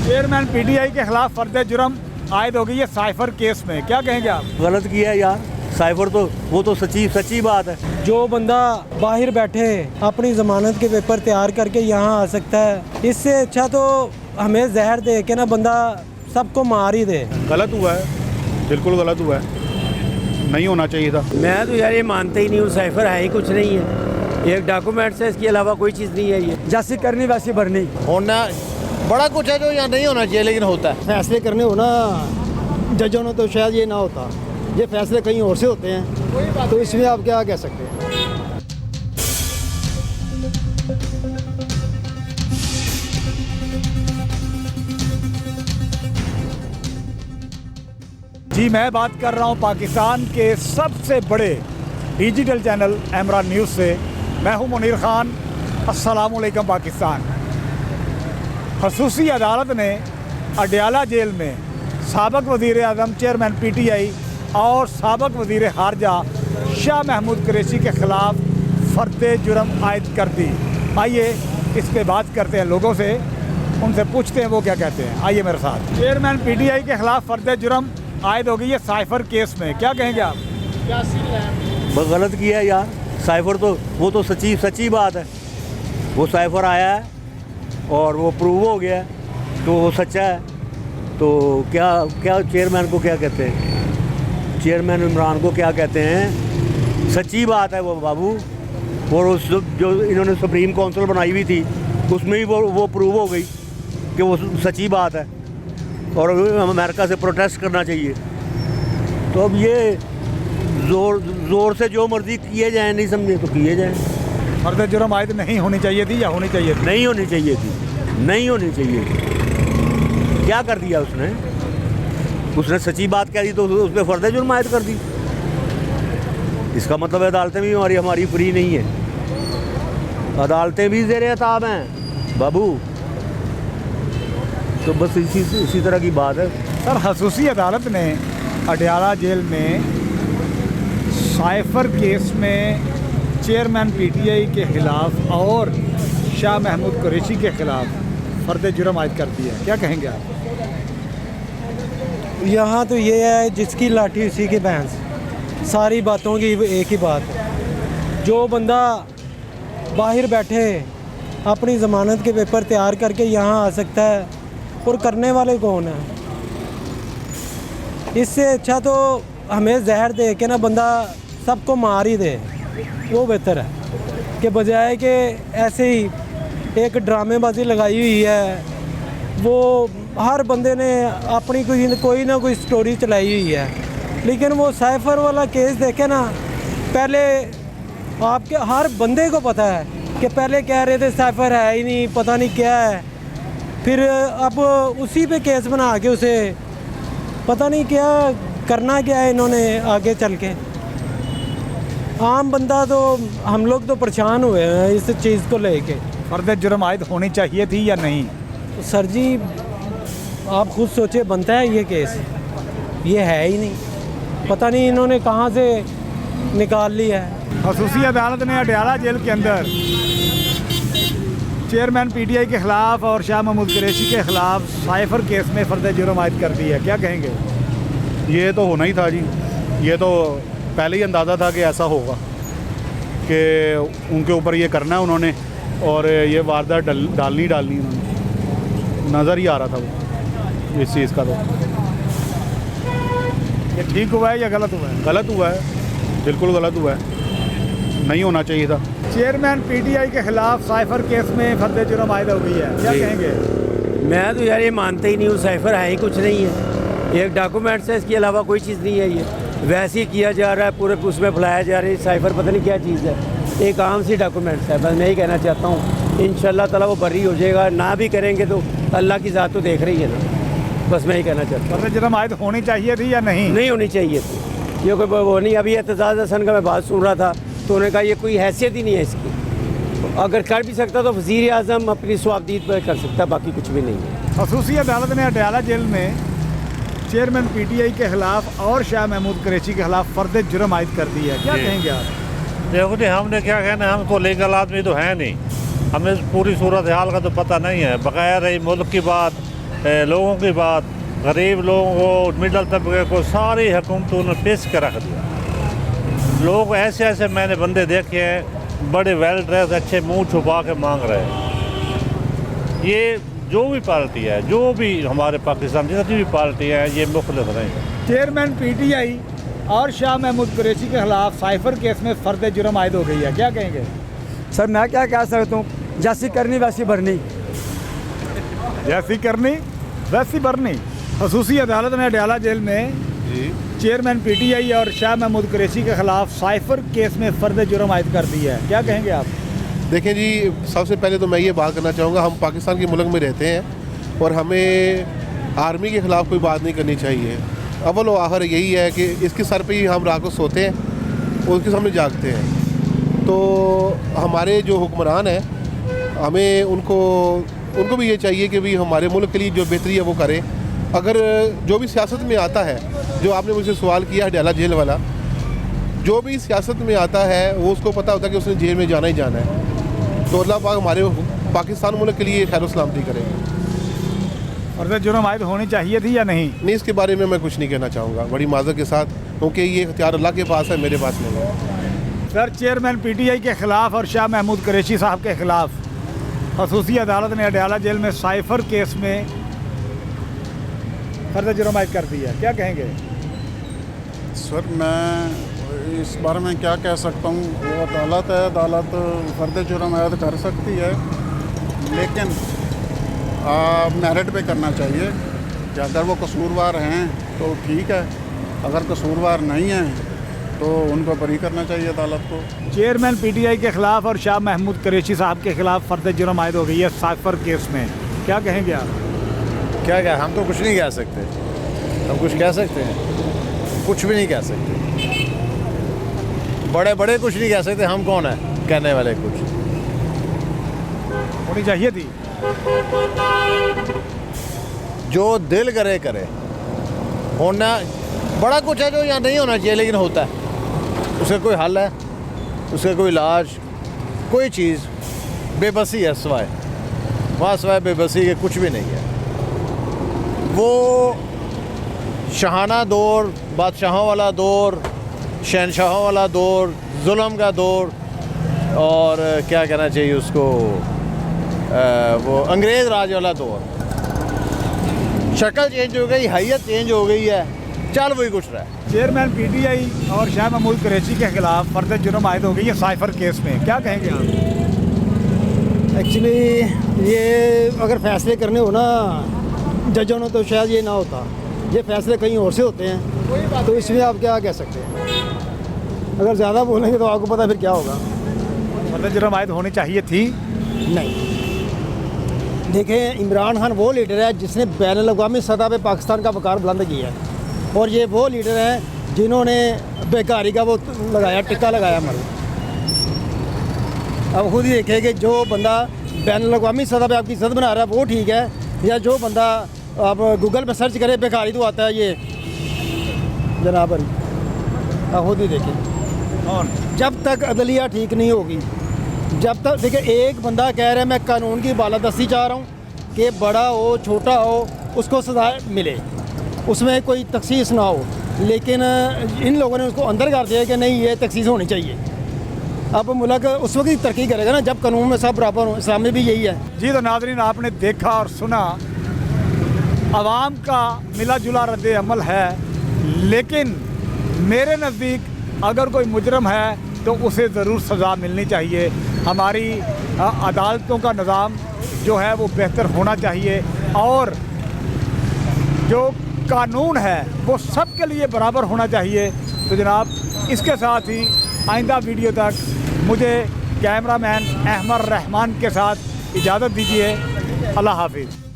Chairman PTI के खिलाफ फर्द जुर्म आयद हो गई है साइफर केस में, क्या कहेंगे आप? गलत किया है यार, साइफर तो वो तो सच्ची बात है। जो बंदा बाहर बैठे अपनी ज़मानत के पेपर तैयार करके यहाँ आ सकता है, इससे अच्छा तो हमें जहर दे के ना बंदा सबको मार ही दे। गलत हुआ है, बिल्कुल गलत हुआ है, नहीं होना चाहिए था। मैं तो यार ये मानता ही नहीं हूँ, साइफर है ही कुछ नहीं है, एक डॉक्यूमेंट्स है, इसके अलावा कोई चीज़ नहीं है। ये जैसी करनी वैसी भरनी होना बड़ा कुछ है जो यहाँ नहीं होना चाहिए लेकिन होता है। फैसले करने हो ना जजों ने तो शायद ये ना होता, ये फैसले कहीं और से होते हैं, तो इसमें आप क्या कह सकते हैं? जी, मैं बात कर रहा हूं पाकिस्तान के सबसे बड़े डिजिटल चैनल एमरान न्यूज़ से। मैं हूं मुनीर खान। अस्सलाम वालेकुम पाकिस्तान। खसूसी अदालत ने अडयाला जेल में साबिक़ वज़ीर आज़म, चेयरमैन पीटीआई और साबिक़ वज़ीर ख़ारजा शाह महमूद कुरैशी के ख़िलाफ़ फ़र्द जुर्म आयद कर दी। आइए इस पे बात करते हैं लोगों से, उनसे पूछते हैं वो क्या कहते हैं। आइए मेरे साथ। चेयरमैन पीटीआई के ख़िलाफ़ फ़र्द जुर्म आयद हो गई है साइफर केस में, क्या कहेंगे आप? क्या सीन है? गलत किया है यार, साइफर तो वो तो सच्ची बात है। वो साइफर आया है और वो प्रूव हो गया है तो वो सच्चा है। तो क्या चेयरमैन को क्या कहते हैं, चेयरमैन इमरान को क्या कहते हैं? सच्ची बात है वो बाबू। और उस जो इन्होंने सुप्रीम काउंसिल बनाई हुई थी उसमें भी वो प्रूव हो गई कि वो सच्ची बात है और अमेरिका से प्रोटेस्ट करना चाहिए। तो अब ये ज़ोर से जो मर्ज़ी किए जाए, नहीं समझे तो किए जाए। फर्द जुर्म आयद नहीं होनी चाहिए थी या होनी चाहिए थी? नहीं होनी चाहिए थी, नहीं होनी चाहिए थी। क्या कर दिया उसने सच्ची बात कह दी तो उस पर फर्द जुर्म आयद कर दी। इसका मतलब अदालतें भी हमारी फ्री नहीं है, अदालतें भी ज़ेर ताब हैं बाबू। तो बस इसी तरह की बात है सर। खसूसी अदालत ने अडयाला जेल में साइफर केस में चेयरमैन पीटीआई के ख़िलाफ़ और शाह महमूद कुरैशी के ख़िलाफ़ फ़र्द जुर्म आयद कर दिया है, क्या कहेंगे आप? यहाँ तो ये है जिसकी लाठी उसी की भैंस, सारी बातों की एक ही बात है। जो बंदा बाहर बैठे अपनी ज़मानत के पेपर तैयार करके यहाँ आ सकता है, और करने वाले कौन है? इससे अच्छा तो हमें जहर दे के ना बंदा सबको मार ही दे, वो बेहतर है कि बजाय कि ऐसे ही एक ड्रामेबाजी लगाई हुई है। वो हर बंदे ने अपनी कोई ना कोई स्टोरी चलाई हुई है, लेकिन वो साइफर वाला केस देखे ना, पहले आपके हर बंदे को पता है कि पहले कह रहे थे साइफर है ही नहीं, पता नहीं क्या है, फिर अब उसी पे केस बना के उसे पता नहीं क्या करना क्या है इन्होंने आगे चल के। आम बंदा तो हम लोग तो परेशान हुए हैं इस चीज़ को लेके। फर्द जुर्म आयद होनी चाहिए थी या नहीं? सर जी आप खुद सोचे, बनता है ये केस? ये है ही नहीं, पता नहीं इन्होंने कहाँ से निकाल लिया है। खसूसी अदालत ने अडयाला जेल के अंदर चेयरमैन पीटीआई के ख़िलाफ़ और शाह महमूद कुरैशी के ख़िलाफ़ साइफर केस में फ़र्द जुर्म आयद कर दी है, क्या कहेंगे? ये तो होना ही था जी, ये तो पहले ही अंदाज़ा था कि ऐसा होगा, कि उनके ऊपर ये करना है उन्होंने और ये वारदात डालनी उन्होंने, नज़र ही आ रहा था वो इस चीज़ का। तो ये ठीक हुआ है या गलत हुआ है? गलत हुआ है, बिल्कुल गलत हुआ है, नहीं होना चाहिए था। चेयरमैन पीटीआई के ख़िलाफ़ साइफर केस में फ़र्द जुर्म आयद हो गई है, क्या कहेंगे? मैं तो यार ये मानता ही नहीं हूँ, साइफर है ही कुछ नहीं है, एक डॉक्यूमेंट्स है, इसके अलावा कोई चीज़ नहीं है। ये वैसे ही किया जा रहा है, पूरे उसमें फैलाया जा रहा है। साइफर पता नहीं क्या चीज़ है, एक आम सी डॉक्यूमेंट्स है। बस मैं ही कहना चाहता हूँ इंशाल्लाह ताला वो बरी हो जाएगा। ना भी करेंगे तो अल्लाह की ज़ात तो देख रही है ना, बस मैं ही कहना चाहता हूँ। फर्द जुर्म आयद होनी चाहिए थी या नहीं? नहीं होनी चाहिए थी, क्योंकि वो नहीं। अभी एतजाज़ हसन का मैं बात सुन रहा था तो उन्होंने कहा ये कोई हैसियत ही नहीं है इसकी, अगर कर भी सकता तो वज़ीर आज़म अपनी स्वाबदीद पर कर सकता, बाकी कुछ भी नहीं है। खसूसी अदालत ने अडयाला जेल में चेयरमैन पीटीआई के ख़िलाफ़ और शाह महमूद कुरैशी के ख़िलाफ़ फ़र्द जुर्म आयद कर दी है, क्या कहेंगे आप? देखो जी, हमने क्या कहना, हम तो लीगल आदमी तो है नहीं, हमें पूरी सूरत हाल का तो पता नहीं है। बगैर मुल्क की बात लोगों की बात, गरीब लोगों को, मिडल तबके को सारी हुकूमतों ने पिस कर रख दिया। लोग ऐसे ऐसे मैंने बंदे देखे हैं, बड़े वेल ड्रेस अच्छे मुंह छुपा के मांग रहे हैं। ये जो भी पार्टी है, जो भी हमारे पाकिस्तान जितनी भी पार्टी है, ये मुखलिफ नहीं है। चेयरमैन पीटीआई और शाह महमूद कुरैशी के खिलाफ साइफर केस में फर्द जुर्म आयद हो गई है, क्या कहेंगे? सर मैं क्या कह सकता हूँ, जैसी करनी वैसी भरनी। जैसी करनी वैसी भरनी। खसूसी अदालत ने अडयाला जेल में चेयरमैन पीटीआई और शाह महमूद कुरैशी के खिलाफ साइफर केस में फर्द जुर्म आयद कर दी है, क्या कहेंगे आप? देखें जी, सबसे पहले तो मैं ये बात करना चाहूँगा, हम पाकिस्तान के मुल्क में रहते हैं और हमें आर्मी के ख़िलाफ़ कोई बात नहीं करनी चाहिए। अव्वल व आखिर यही है कि इसके सर पे ही हम रात को सोते हैं और उसके सामने जागते हैं। तो हमारे जो हुक्मरान हैं, हमें उनको भी ये चाहिए कि भी हमारे मुल्क के लिए जो बेहतरी है वो करें। अगर जो भी सियासत में आता है, जो आपने मुझसे सवाल किया है अडयाला जेल वाला, जो भी सियासत में आता है वो उसको पता होता है कि उसने जेल में जाना ही जाना है। तो अल्लाह पाक हमारे पाकिस्तान मुल्क के लिए खैर सलामती करेंगे। फर्द जुर्म आयद होनी चाहिए थी या नहीं? नहीं, इसके बारे में मैं कुछ नहीं कहना चाहूँगा बड़ी माज़रत के साथ, क्योंकि ये इख्तियार अल्लाह के पास है, मेरे पास नहीं है। सर, चेयरमैन पीटीआई के खिलाफ और शाह महमूद कुरैशी साहब के खिलाफ खसूसी अदालत ने अडयाला जेल में साइफर केस में फर्द जुर्म आयद कर दिया, क्या कहेंगे? सर मैं इस बारे में क्या कह सकता हूँ, वो अदालत है, अदालत फर्द जुर्म आयद कर सकती है, लेकिन मेरिट पे करना चाहिए कि अगर वो कसूरवार हैं तो ठीक है, अगर कसूरवार नहीं हैं तो उनको बरी करना चाहिए अदालत को। चेयरमैन पीटीआई के खिलाफ और शाह महमूद कुरैशी साहब के खिलाफ फर्द जुर्म आयद हो गई है साइफर केस में, क्या कहेंगे आप? क्या हम तो कुछ नहीं कह सकते। हम कुछ कह सकते हैं? कुछ भी नहीं कह सकते। बड़े कुछ नहीं कह सकते, हम कौन है कहने वाले? कुछ होनी चाहिए थी। जो दिल करे करे। होना बड़ा कुछ है जो यहाँ नहीं होना चाहिए लेकिन होता है। उसका कोई हल है, उसका कोई इलाज, कोई चीज़। बेबसी है सिवाय, वहाँ सिवाय बेबसी के कुछ भी नहीं है। वो शाहाना दौर, बादशाहों वाला दौर, शहनशाहों वाला दौर, जुल्म का दौर, और क्या कहना चाहिए उसको, वो अंग्रेज़ राज वाला दौर। शक्ल चेंज हो गई, हैयत चेंज हो गई है, चल वही कुछ रहा है। चेयरमैन पीटीआई और शाह महमूद कुरैशी के खिलाफ फर्द जुर्म आयद हो गई है साइफर केस में, क्या कहेंगे आप? एक्चुअली ये अगर फैसले करने हो ना जजों ने, तो शायद ये ना होता। ये फैसले कहीं और से होते हैं, तो इसमें आप क्या कह सकते हैं? अगर ज़्यादा बोलेंगे तो आपको पता फिर क्या होगा। फर्द जुर्म आयद होनी चाहिए थी। नहीं, देखें, इमरान खान वो लीडर है जिसने बैनुल-अक़वामी सतह पे पाकिस्तान का वक़ार बुलंद किया है, और ये वो लीडर हैं जिन्होंने बेकारी का वो लगाया, टिक्का लगाया हमारे। अब खुद ही देखें कि जो बंदा बैनुल-अक़वामी सतह पे आपकी इज़्ज़त बना रहा है वो ठीक है, या जो बंदा आप गूगल में सर्च करें बेकारी तो आता है ये जनाब। आप खुद ही देखें, और जब तक अदलिया ठीक नहीं होगी, जब तक देखिए एक बंदा कह रहा है मैं कानून की बालादस्ती चाह रहा हूँ कि बड़ा हो छोटा हो उसको सजा मिले, उसमें कोई तखसीस ना हो, लेकिन इन लोगों ने उसको अंदर कर दिया कि नहीं ये तखसीस होनी चाहिए। अब मुल्क उस वक्त ही तरक्की करेगा ना जब कानून में सब बराबर हो। इस्लाम में भी यही है। जी, तो नाज़रीन, आपने देखा और सुना, आवाम का मिला जुला रद्द अमल है, लेकिन मेरे नज़दीक अगर कोई मुजरम है तो उसे ज़रूर सज़ा मिलनी चाहिए। हमारी अदालतों का निज़ाम जो है वो बेहतर होना चाहिए, और जो कानून है वो सब के लिए बराबर होना चाहिए। तो जनाब, इसके साथ ही आइंदा वीडियो तक मुझे कैमरामैन अहमद रहमान के साथ इजाज़त दीजिए। अल्लाह हाफिज़।